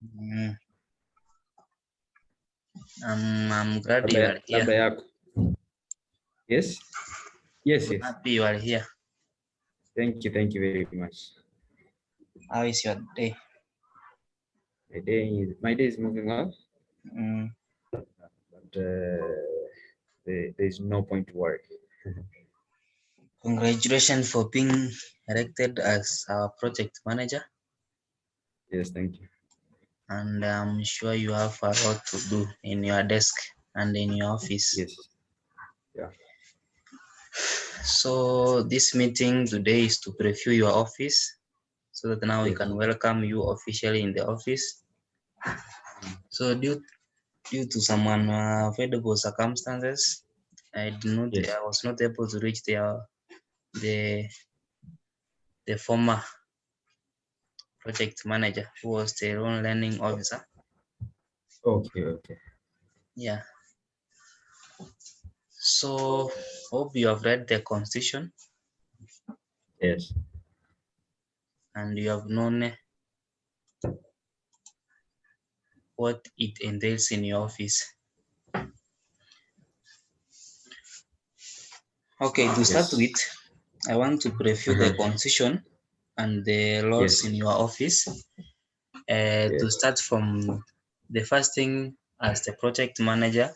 Mm. I'm glad you are here. Yes. Yes, I'm yes. happy you are here. Thank you very much. How is your day? My day is moving well, Mm. but there's no point to worry. Congratulations for being elected as our project manager. Yes, thank you. And I'm sure you have a lot to do in your desk and in your office. Yes. Yeah. So this meeting today is to preview your office so that now we Yes. can welcome you officially in the office. So due to some unavoidable circumstances, I was not able to reach the former project manager who was the own learning officer. Okay. Yeah. So hope you have read the constitution. Yes. And you have known what it entails in your office. Okay, to start with, I want to preview the constitution and the laws in your office. To start from the first thing, as the project manager,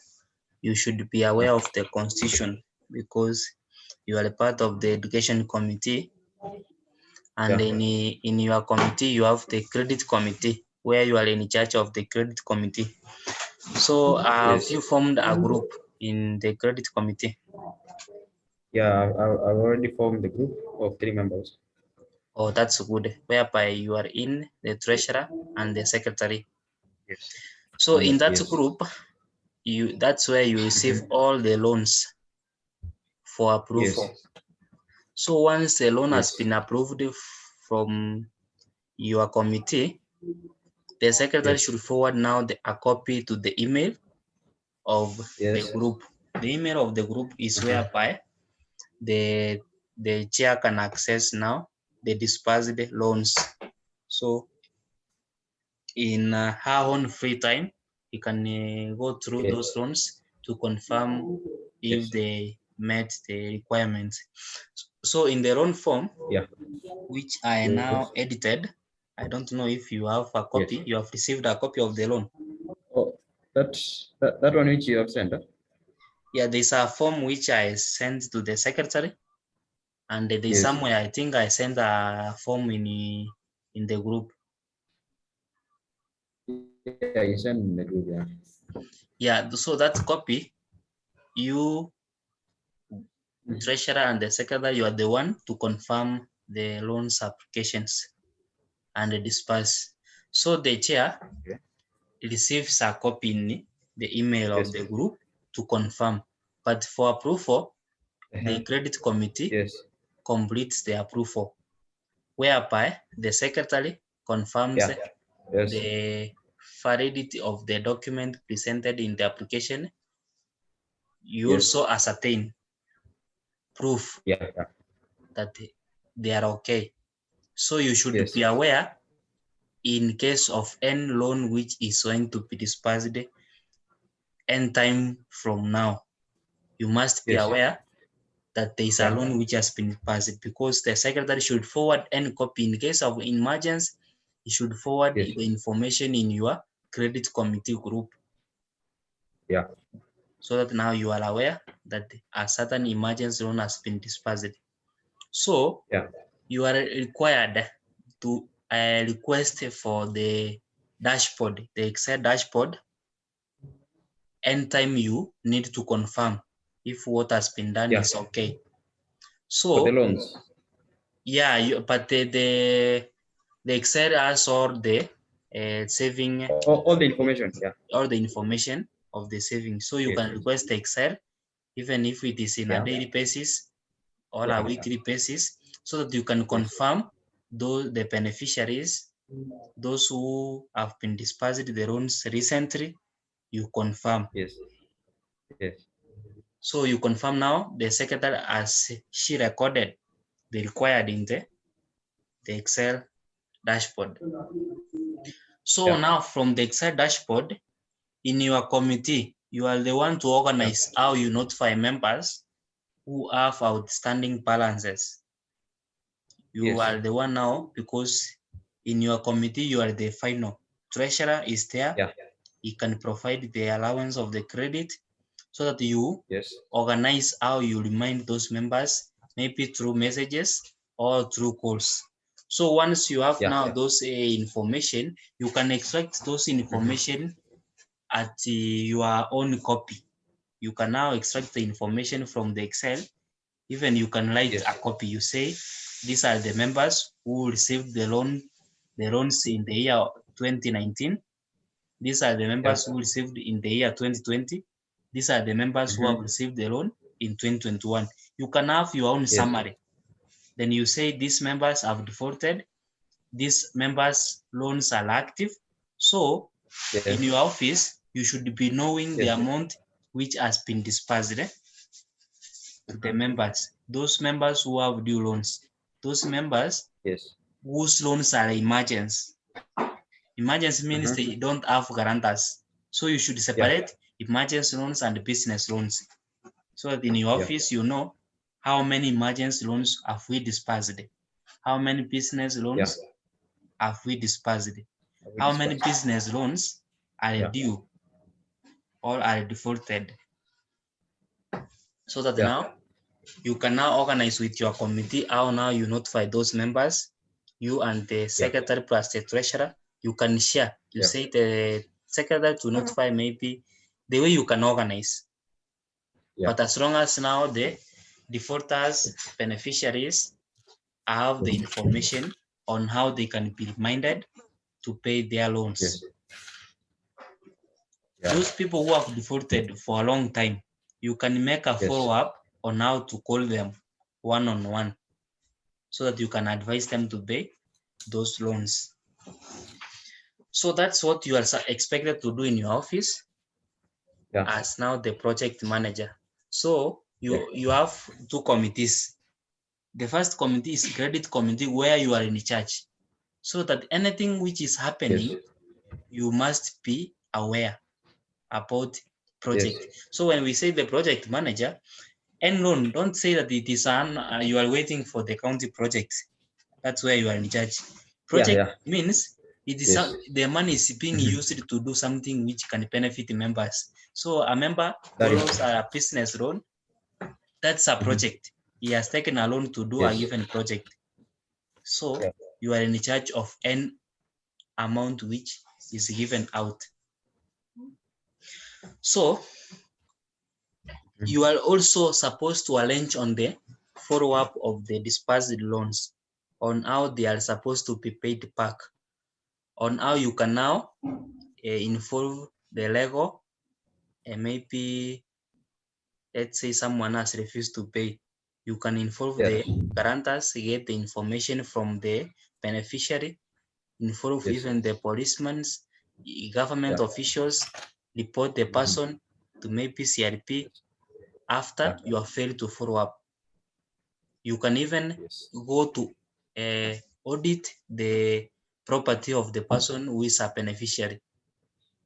you should be aware of the constitution because you are a part of the education committee, and in your committee you have the credit committee where you are in charge of the credit committee. So have you formed a group in the credit committee? Yeah, I've already formed the group of 3 members. Oh, that's good. Whereby you are in the treasurer and the secretary. Yes. So in that Yes. group, that's where you receive all the loans for approval. So once the loan has been approved from your committee, the secretary should forward now a copy to the email of the group. The email of the group is whereby the chair can access now the disbursed loans. So in her own free time, you can go through those loans to confirm if they met the requirements. So in the loan form, which I now edited, I don't know if you have a copy. You have received a copy of the loan. Oh, that one which you have sent. Yeah, there's a form which I sent to the secretary, and there's somewhere I think I sent a form in the group. Yeah, you sent in the group. Yeah. Yeah, so that copy, you, treasurer and the secretary, you are the one to confirm the loans applications and disperse. So the chair receives a copy in the email of the group to confirm. But for approval, the credit committee completes the approval, whereby the secretary confirms the validity of the document presented in the application. You also ascertain proof that they are okay. So you should be aware, in case of any loan which is going to be disbursed any time from now, you must be aware that there is a loan which has been passed, because the secretary should forward any copy. In case of emergency, you should forward the information in your credit committee group. So that now you are aware that a certain emergency loan has been disbursed. So you are required to request for the dashboard, the Excel dashboard, anytime you need to confirm if what has been done is okay. So for the loans. Yeah, but the Excel has all the saving, all the information. all the information of the saving. So you can request Excel, even if it is in a daily basis or a weekly basis, so that you can confirm those the beneficiaries, those who have been disbursed the loans recently. You confirm. So you confirm now the secretary as she recorded the required in the Excel dashboard. So now from the Excel dashboard, in your committee, you are the one to organize how you notify members who have outstanding balances. You are the one now, because in your committee, you are the final. Treasurer is there. He can provide the allowance of the credit so that you organize how you remind those members, maybe through messages or through calls. So once you have now those information, you can extract those information at your own copy. You can now extract the information from the Excel. Even you can write a copy. You say, these are the members who received the loans in the year 2019. These are the members who received in the year 2020. These are the members who have received the loan in 2021. You can have your own summary. Then you say these members have defaulted. These members' loans are active. So in your office, you should be knowing the amount which has been dispersed to the members. Those members who have due loans. Those members whose loans are emergency. Emergency means they don't have guarantors. So you should separate emergency loans and business loans. So that in your office, you know how many emergency loans have we dispersed, how many business loans have we dispersed, how many business loans are due or are defaulted. So that now you can now organize with your committee how now you notify those members, you and the secretary plus the treasurer. You can share. You say the secretary to notify maybe the way you can organize. But as long as now the defaulters, beneficiaries have the information on how they can be reminded to pay their loans. Those people who have defaulted for a long time, you can make a follow-up on how to call them one-on-one so that you can advise them to pay those loans. So that's what you are expected to do in your office as now the project manager. So you have two committees. The first committee is credit committee, where you are in charge, so that anything which is happening, you must be aware about project. So when we say the project manager, and loan, don't say that it is you are waiting for the county project. That's where you are in charge. Project means it is the money is being used to do something which can benefit the members. So a member borrows a business loan. That's a project. He has taken a loan to do a given project. So you are in charge of an amount which is given out. So you are also supposed to arrange on the follow-up of the dispersed loans, on how they are supposed to be paid back, on how you can now involve the legal, and maybe let's say someone has refused to pay. You can involve the guarantors, get the information from the beneficiary, involve even the policemen, government officials, report the person to maybe CRP after you have failed to follow up. You can even go to audit the property of the person who is a beneficiary.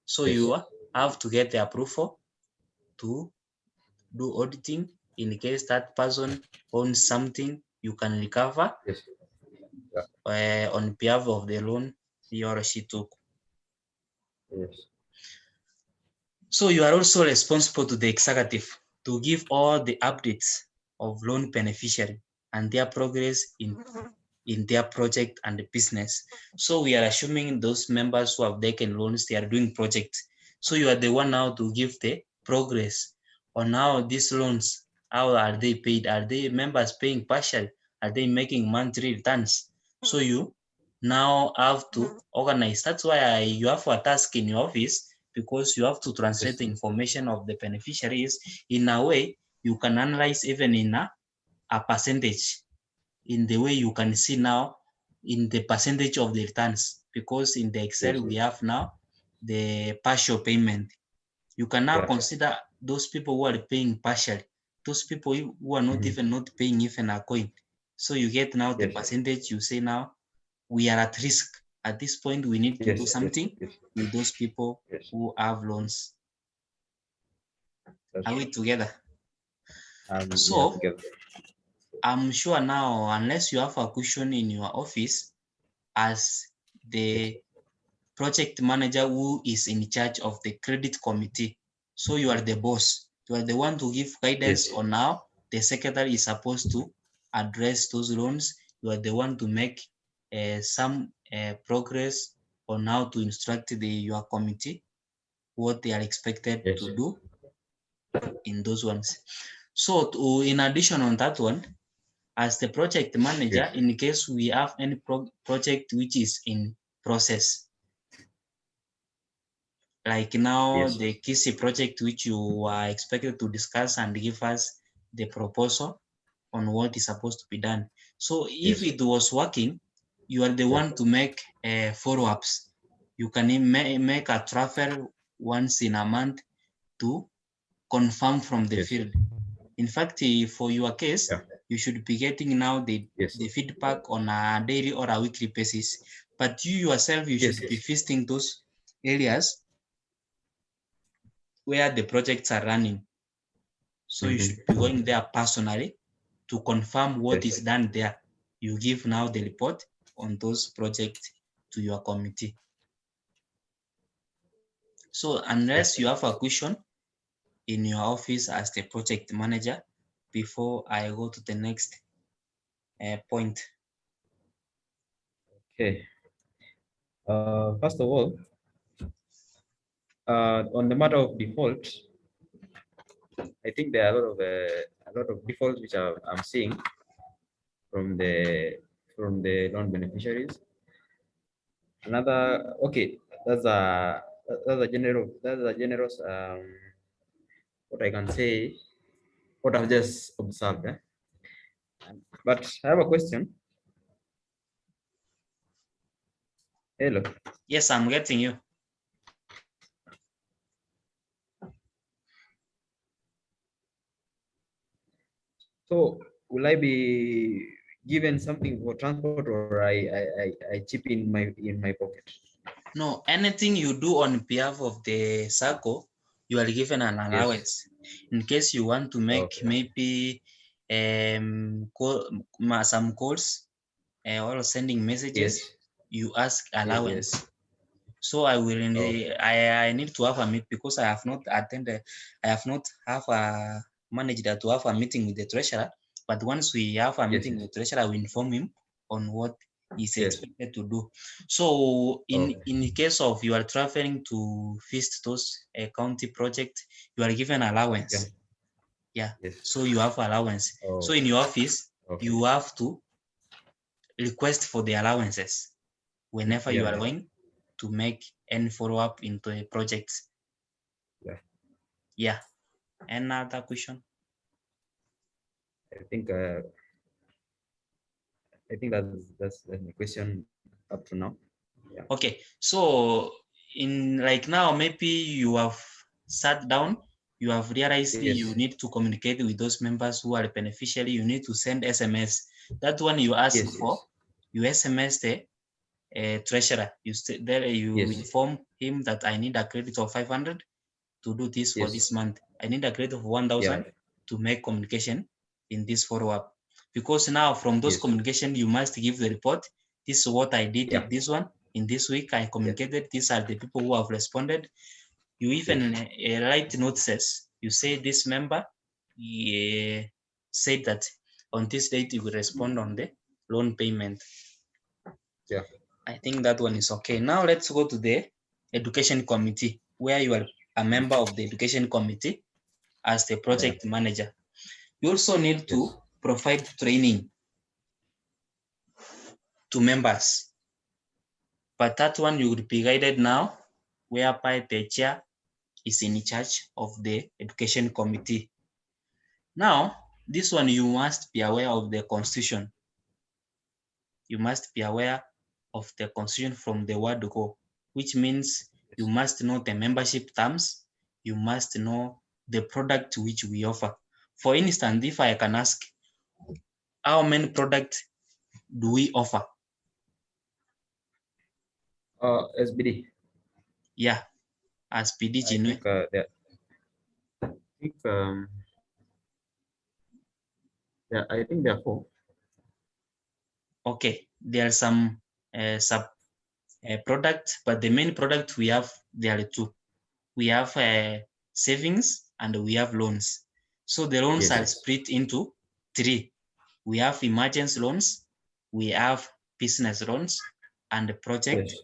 So you have to get the approval to do auditing. In case that person owns something, you can recover on behalf of the loan he or she took. So you are also responsible to the executive to give all the updates of loan beneficiary and their progress in their project and the business. So we are assuming those members who have taken loans, they are doing projects. So you are the one now to give the progress on how these loans, how are they paid? Are they members paying partial? Are they making monthly returns? So you now have to organize. That's why you have a task in your office, because you have to translate the information of the beneficiaries in a way you can analyze even in a percentage, in the way you can see now in the percentage of the returns, because in the Excel we have now the partial payment. You can now consider those people who are paying partially, those people who are not even not paying even a coin. So you get now the percentage. You say now we are at risk at this point we need to do something with those people who have loans. Are we together? So I'm sure now, unless you have a question in your office, as the project manager who is in charge of the credit committee, so you are the boss, you are the one to give guidance on how the secretary is supposed to address those loans. You are the one to make some progress on how to instruct your committee what they are expected to do in those ones. So in addition on that one, as the project manager, in case we have any project which is in process, like now the KISI project which you are expected to discuss and give us the proposal on what is supposed to be done. So if it was working, you are the one to make follow-ups. You can make a travel once in a month to confirm from the field. In fact, for your case, you should be getting now the feedback on a daily or a weekly basis. But you yourself, you should be visiting those areas where the projects are running. So you should be going there personally to confirm what is done there. You give now the report on those projects to your committee. So unless you have a question in your office as the project manager, before I go to the next point. Okay. First of all, on the matter of default, I think there are a lot of defaults which I'm seeing from the loan beneficiaries. Another, okay, that's a generous what I can say, what I've just observed. But I have a question. Hello. Yes, I'm getting you. So will I be given something for transport, or I chip in my pocket? No, anything you do on behalf of the SACCO, you are given an allowance. In case you want to make maybe some calls or sending messages, you ask allowance. So I will I need to have a meet because I have not attended, I have not have a managed to have a meeting with the treasurer. But once we have a meeting with the treasurer, we inform him on what is expected to do. So in the case of you are traveling to visit those county projects, you are given allowance. So you have allowance. So in your office, you have to request for the allowances whenever you are going to make any follow-up into a project. Another question? I think that's the question up to now. Okay, so in like now, maybe you have sat down, you have realized you need to communicate with those members who are beneficiary. You need to send SMS. That one you ask for, you SMS the treasurer. You inform him that I need a credit of 500 to do this for this month. I need a credit of 1,000 to make communication in this follow-up. Because now from those communication, you must give the report. This is what I did in this one. In this week, I communicated. These are the people who have responded. You even write notices. You say this member said that on this date, you will respond on the loan payment. I think that one is okay. Now let's go to the education committee, where you are a member of the education committee as the project manager. You also need to provide training to members. But that one you will be guided now, whereby the chair is in charge of the education committee. Now, this one you must be aware of the constitution. You must be aware of the constitution from the word go, which means you must know the membership terms. You must know the product which we offer. For instance, if I can ask, how many products do we offer? SBD. Yeah, as PD I Chinwe. think I think yeah, I think there are 4. Okay, there are some sub products, but the main product we have, there are 2. We have savings and we have loans. So the loans Yes, are yes. split into 3. We have emergency loans, we have business loans, and project, Yes.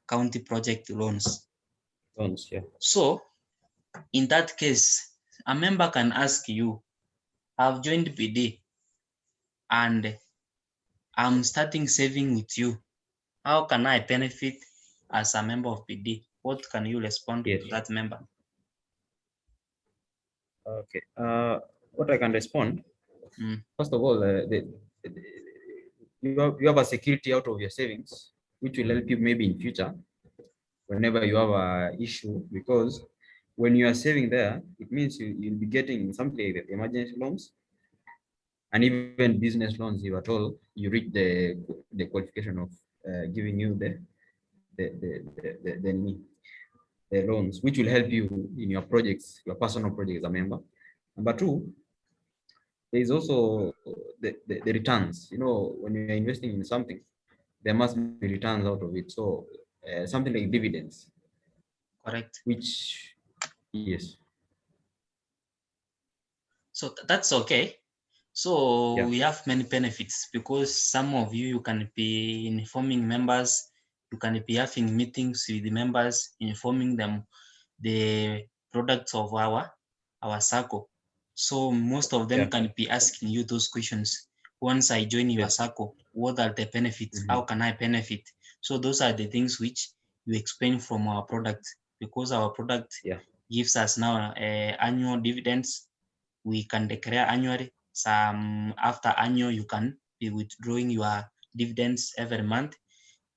county project loans. Loans, yeah. So in that case, a member can ask you, I've joined PD and I'm starting saving with you. How can I benefit as a member of PD? What can you respond Yes. to that member? Okay. What I can respond. Mm, First of all, you have a security out of your savings, which will help you maybe in future whenever you have a issue. Because when you are saving there, it means you'll be getting something like the emergency loans and even business loans. You are told you reach the qualification of giving you the loans, which will help you in your projects, your personal projects as a member. Number 2, there is also the returns. You know, when you're investing in something, there must be returns out of it. So something like dividends, correct. which yes, So that's okay. So yeah, we have many benefits because some of you can be informing members, you can be having meetings with the members, informing them the products of our circle. So most of them yeah, can be asking you those questions. Once I join your yes, circle, what are the benefits? How mm-hmm. can I benefit? So those are the things which you explain from our product, because our product Yeah, gives us now annual dividends. We can declare annually. Some after annual, you can be withdrawing your dividends every month.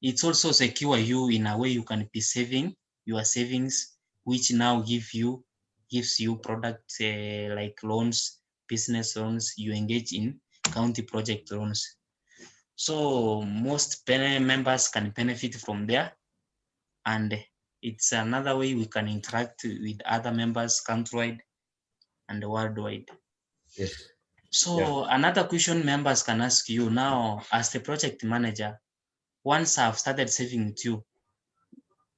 It's also secure you in a way you can be saving your savings, which now gives you products like loans, business loans. You engage in county project loans. So most members can benefit from there, and it's another way we can interact with other members countrywide and worldwide. yes, yeah, So another question members can ask you now, as the project manager, once I've started saving with you,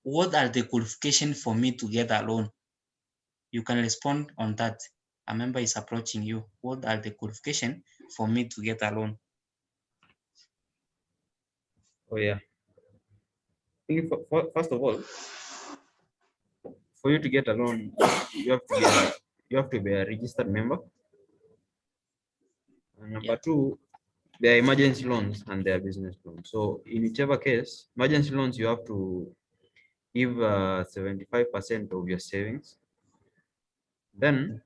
what are the qualifications for me to get a loan? You can respond on that. A member is approaching you. What are the qualifications for me to get a loan? oh yeah. I think first of all, for you to get a loan, you have to be a registered member. And Yeah. number 2, there are emergency loans and there are business loans. So in whichever case, emergency loans you have to give 75% of your savings. Then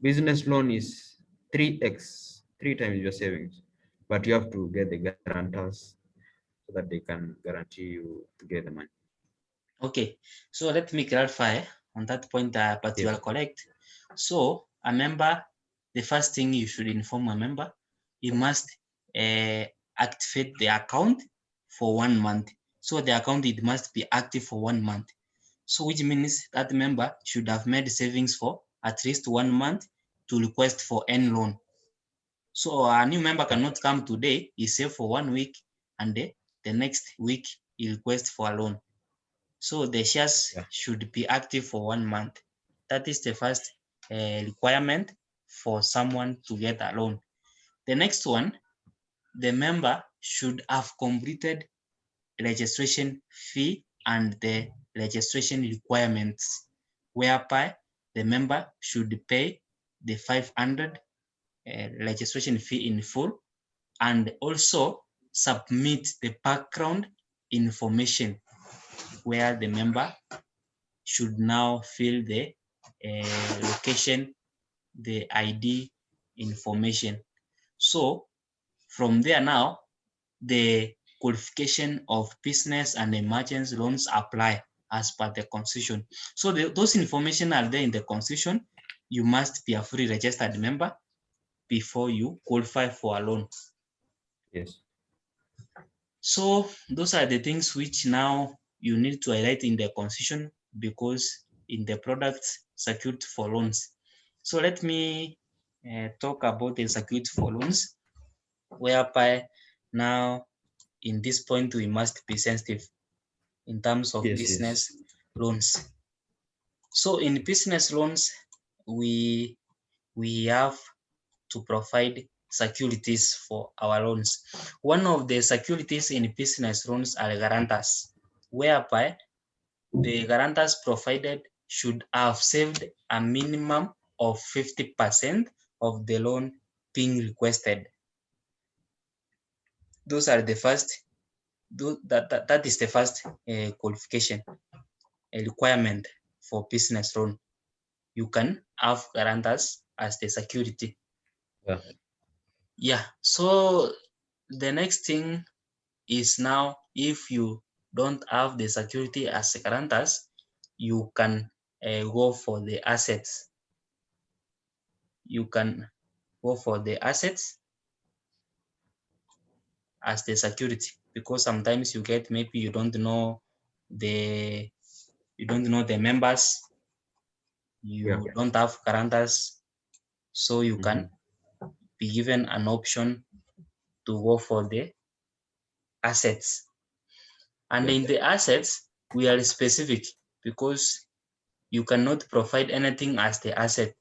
business loan is 3x, 3 times your savings, but you have to get the guarantors so that they can guarantee you to get the money. Okay. So let me clarify on that point, but you Yes, are correct. So a member, the first thing you should inform a member, you must activate the account for 1 month. So the account, it must be active for 1 month. So which means that member should have made savings for at least 1 month to request for any loan. So a new member yeah, cannot come today, he save for 1 week, and the next week he request for a loan. So the shares yeah, should be active for 1 month. That is the first requirement for someone to get a loan. The next one, the member should have completed registration fee and the registration requirements, whereby the member should pay the 500 registration fee in full and also submit the background information, where the member should now fill the location, the ID information. So from there now, the qualification of business and emergency loans apply as per the constitution. So those information are there in the constitution. You must be a fully registered member before you qualify for a loan. yes, So those are the things which now you need to highlight in the constitution because in the products security for loans. So let me talk about the security for loans, whereby now in this point we must be sensitive in terms of business loans. So in business loans, we have to provide securities for our loans. One of the securities in business loans are guarantors, whereby the guarantors provided should have saved a minimum of 50% of the loan being requested. Those are the first, that is the first qualification, a requirement for business loan. You can have guarantors as the security. Yeah. So the next thing is now, if you don't have the security as guarantors, you can go for the assets. You can go for the assets as the security, because sometimes you get, maybe you don't know the members, you don't have guarantors, so you can be given an option to go for the assets. And in the assets, we are specific because you cannot provide anything as the asset.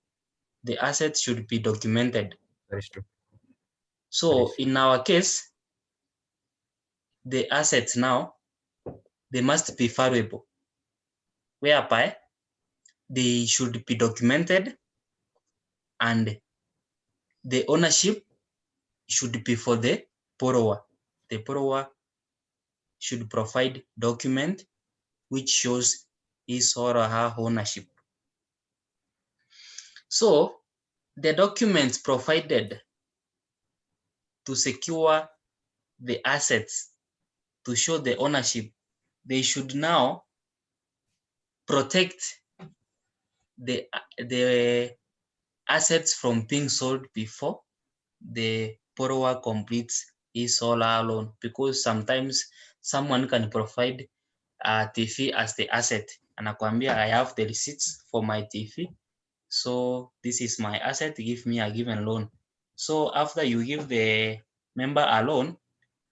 The asset should be documented. That is true. So in our case, the assets now, they must be valuable, whereby they should be documented and the ownership should be for the borrower. The borrower should provide document which shows his or her ownership. So the documents provided to secure the assets, to show the ownership, they should now protect the assets from being sold before the borrower completes his or her loan, because sometimes someone can provide a TV as the asset. Anakuambia, I have the receipts for my TV, so this is my asset, give me a given loan. So after you give the member a loan,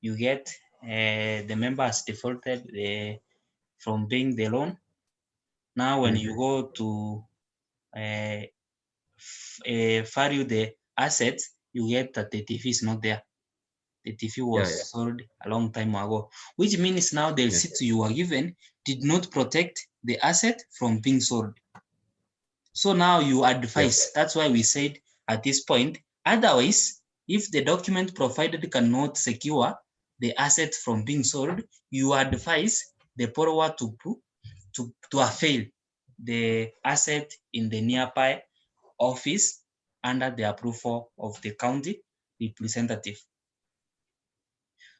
you get the member has defaulted from paying the loan. Now when you go to value the assets, you get that the TV is not there. The TV was sold a long time ago, which means now the receipt you were given did not protect the asset from being sold. So now you advise. That's why we said at this point, otherwise, if the document provided cannot secure the asset from being sold, you advise the borrower to avail the asset in the nearby office under the approval of the county representative.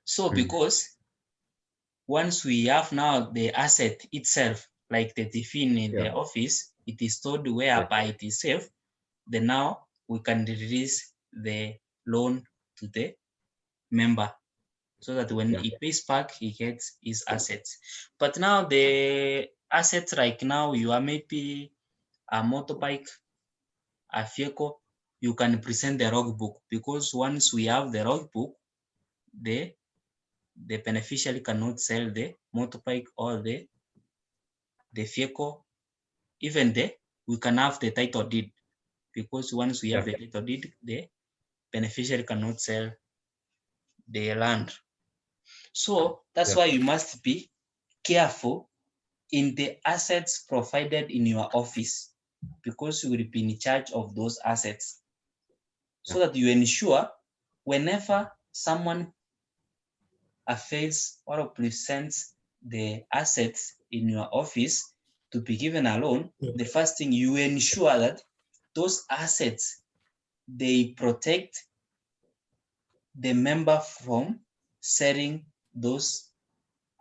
So because once we have now the asset itself, like the TV in the office, it is stored whereby it is safe, then now we can release the loan to the member so that when he pays back, he gets his assets. But now the assets, like now you are maybe a motorbike, a vehicle, you can present the logbook, because once we have the logbook, the beneficiary cannot sell the motorbike or the vehicle. Even we can have the title deed, because once we have the title deed, the beneficiary cannot sell the land. So that's why you must be careful in the assets provided in your office, because you will be in charge of those assets, so that you ensure whenever someone avails or presents the assets in your office to be given a loan, the first thing you ensure that those assets, they protect the member from selling those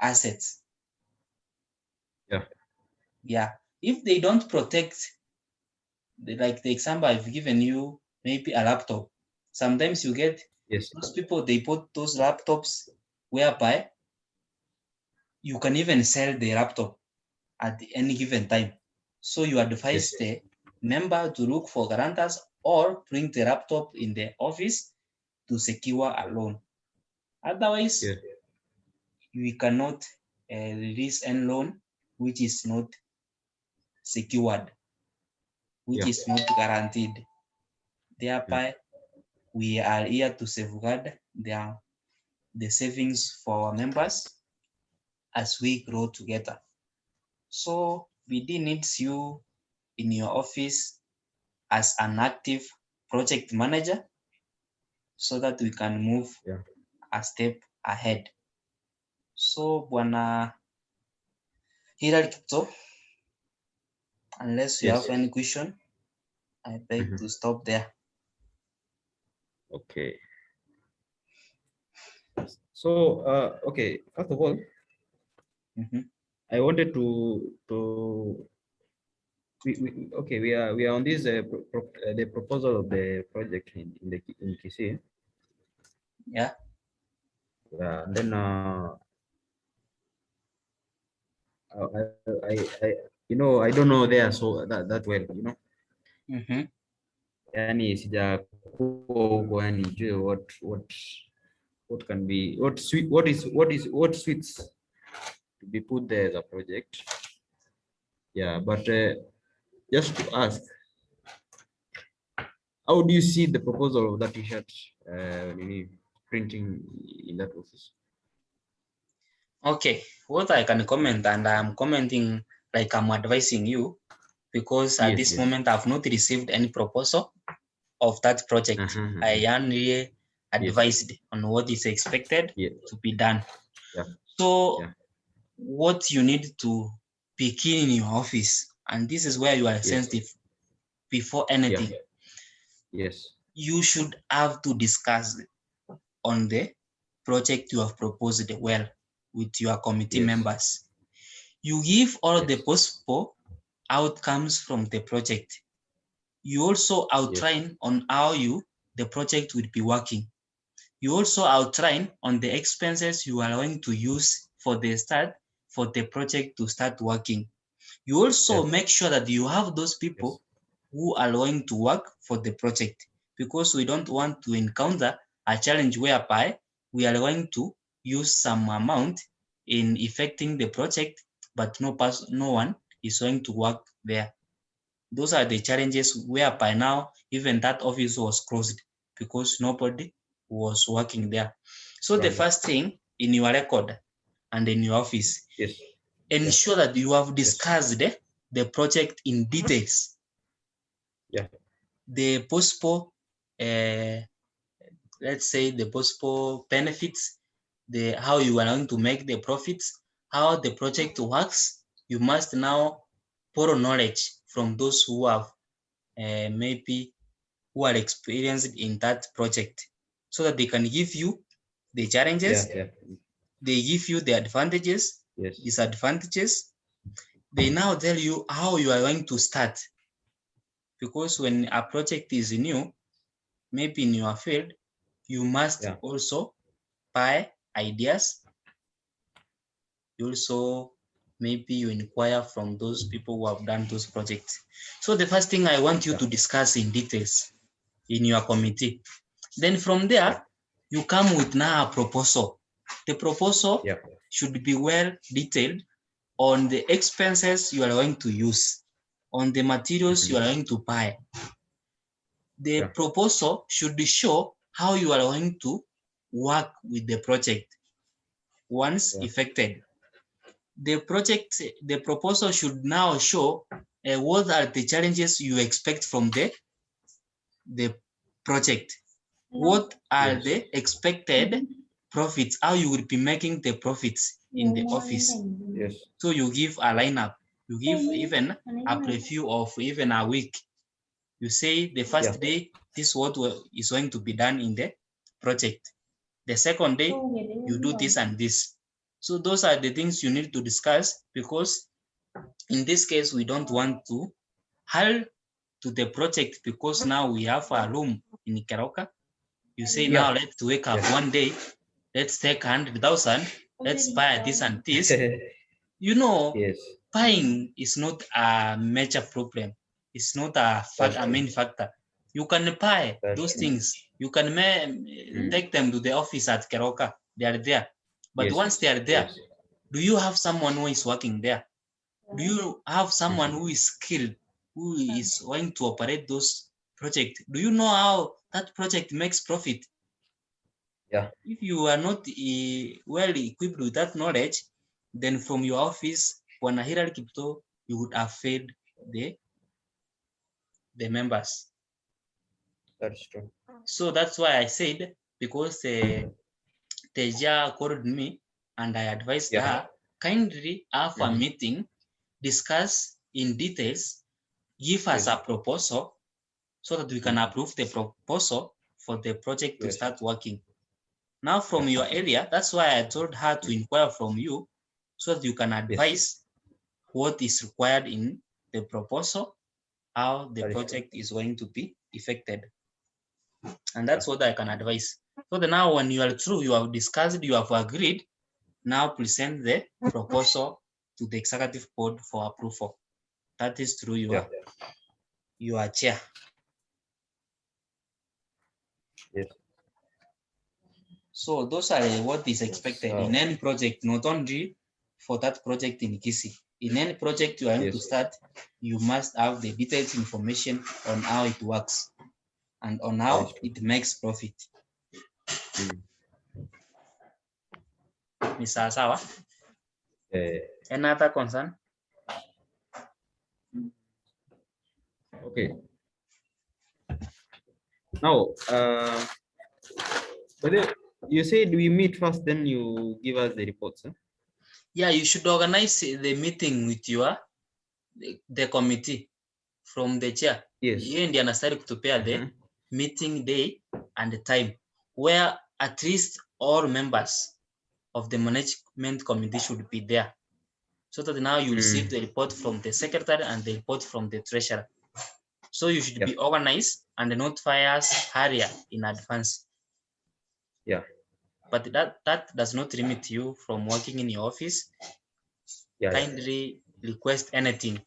assets. Yeah. If they don't protect, like the example I've given you, maybe a laptop. Sometimes you get those people, they put those laptops whereby you can even sell the laptop at any given time. So you advise the member to look for guarantors or bring the laptop in the office to secure a loan. Otherwise, we cannot release any loan which is not secured, which is not guaranteed. Thereby, we are here to safeguard the savings for our members as we grow together. So BD needs you in your office as an active project manager so that we can move a step ahead. So Bwana Hilary Kipto, unless you have any question, I beg to stop there. Okay. So, okay, first of all, I wanted to we are on this the proposal of the project in Kisii. Yeah. And then I I don't know there so that well, Yani sijakuwa huko yani jue what can be what suits to be put there as a project. Yeah, but just to ask, how do you see the proposal of that t-shirt printing in that office? Okay, what I can comment, and I'm commenting like I'm advising you, because at this moment I've not received any proposal of that project. I only advised on what is expected to be done. So what you need to begin in your office, and this is where you are sensitive before anything. You should have to discuss on the project you have proposed well with your committee members. You give all the possible outcomes from the project. You also outline on how the project will be working. You also outline on the expenses you are going to use for the project to start working. You also make sure that you have those people who are going to work for the project, because we don't want to encounter a challenge whereby we are going to use some amount in effecting the project, but no one is going to work there. Those are the challenges whereby now even that office was closed because nobody was working there. So the first thing in your record and in your office, ensure that you have discussed the project in details. The possible, let's say the possible benefits, how you are going to make the profits, how the project works. You must now borrow knowledge from those who have maybe who are experienced in that project, so that they can give you the challenges, they give you the advantages, disadvantages. They now tell you how you are going to start. Because when a project is new, maybe in your field, you must also buy ideas. You also maybe you inquire from those people who have done those projects. So the first thing I want you to discuss in details in your committee. Then from there, you come with now a proposal. The proposal should be well detailed on the expenses you are going to use, on the materials you are going to buy. The proposal should show how you are going to work with the project once effected. The proposal should now show what are the challenges you expect from the project. What are the expected profits, how you will be making the profits in the office. So you give a lineup, you give even a preview of even a week. You say the first day, this is what is going to be done in the project. The second day, you do this and this. So those are the things you need to discuss, because in this case, we don't want to hire to the project, because now we have a room in Keroka. You say now let's wake up one day, let's take 100,000 let's buy this and this. You know, Yes. buying is not a major problem. It's not a main factor. You can buy those things. You can take them to the office at Keroka. They are there. But once they are there, do you have someone who is working there? Do you have someone who is skilled, who is going to operate those projects? Do you know how that project makes profit? Yeah. If you are not well equipped with that knowledge, then from your office, when a hierarchy, you would have failed the members. That's true. So that's why I said, because Teja called me and I advised her, kindly have a meeting, discuss in details, give us a proposal so that we can approve the proposal for the project to start working. Now from your area, that's why I told her to inquire from you so that you can advise what is required in the proposal, how the project is going to be effected. And that's what I can advise. So now when you are through, you have discussed, you have agreed, now present the proposal to the executive board for approval. That is through your chair. Yes. So those are what is expected in any project, not only for that project in Kisi. In any project you are going to start, you must have the detailed information on how it works and on how it makes profit. Ni sawa? Any other concern? Okay. Now, but you said we meet first, then you give us the reports. Huh? Yeah, you should organize the meeting with the committee from the chair. Yes. You and the to prepare the meeting day and the time where at least all members of the management committee should be there. So that now you receive the report from the secretary and the report from the treasurer. So you should be organized and notify us earlier in advance. Yeah. But that does not limit you from working in your office. Kindly request anything.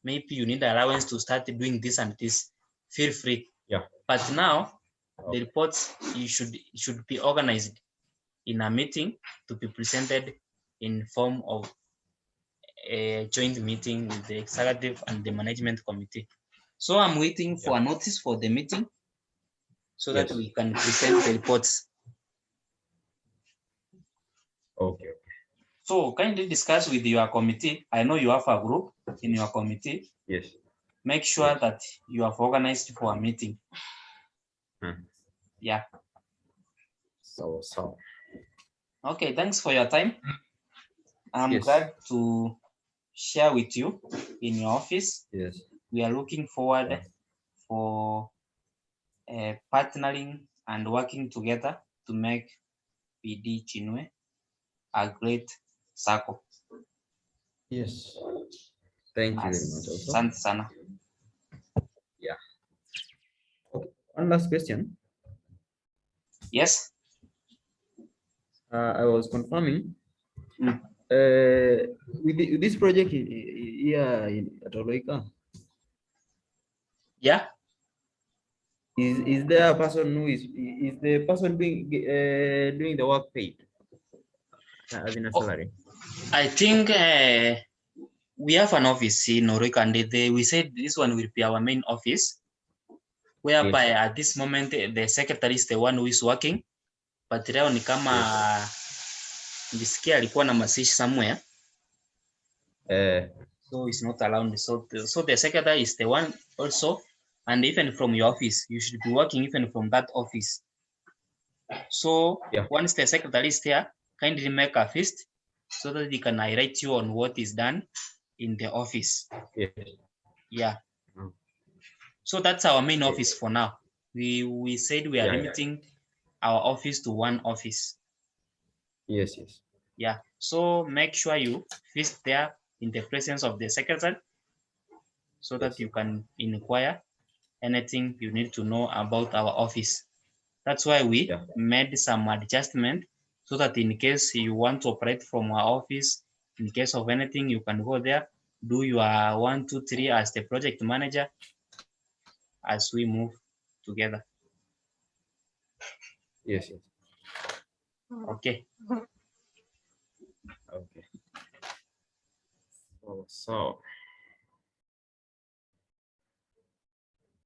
Maybe you need allowance to start doing this and this. Feel free. Yeah. But now the reports you should be organized in a meeting to be presented in form of a joint meeting with the executive and the management committee. So I'm waiting for a notice for the meeting so that we can present the reports. Okay. So kindly discuss with your committee. I know you have a group in your committee. Yes. Make sure that you have organized for a meeting. Yeah. So. Okay, thanks for your time. I'm glad to share with you in your office. Yes. We are looking forward for partnering and working together to make PD Chinwe a great circle. Yes. Thank you very much also. Asante sana. Yeah. Okay. One last question. Yes. I was confirming with this project here at Oloika. Yeah. Is there a person who is the person doing the work paid as in a salary? I think we have an office in Oloika, and we said this one will be our main office, whereby at this moment the secretary is the one who is working, but leo ni kama nilisikia alikuwa na masishi somewhere. So it's not allowed. So the secretary is the one also, and even from your office, you should be working even from that office. So once the secretary is there, kindly make a fist so that they can highlight you on what is done in the office. Yeah. So that's our main office for now. We said we are limiting our office to one office. Yes. Yeah. So make sure you fist there in the presence of the secretary so that you can inquire anything you need to know about our office. That's why we made some adjustment so that in case you want to operate from our office, in case of anything, you can go there, do your 1, 2, 3 as the project manager as we move together. Yes. Okay. Okay. So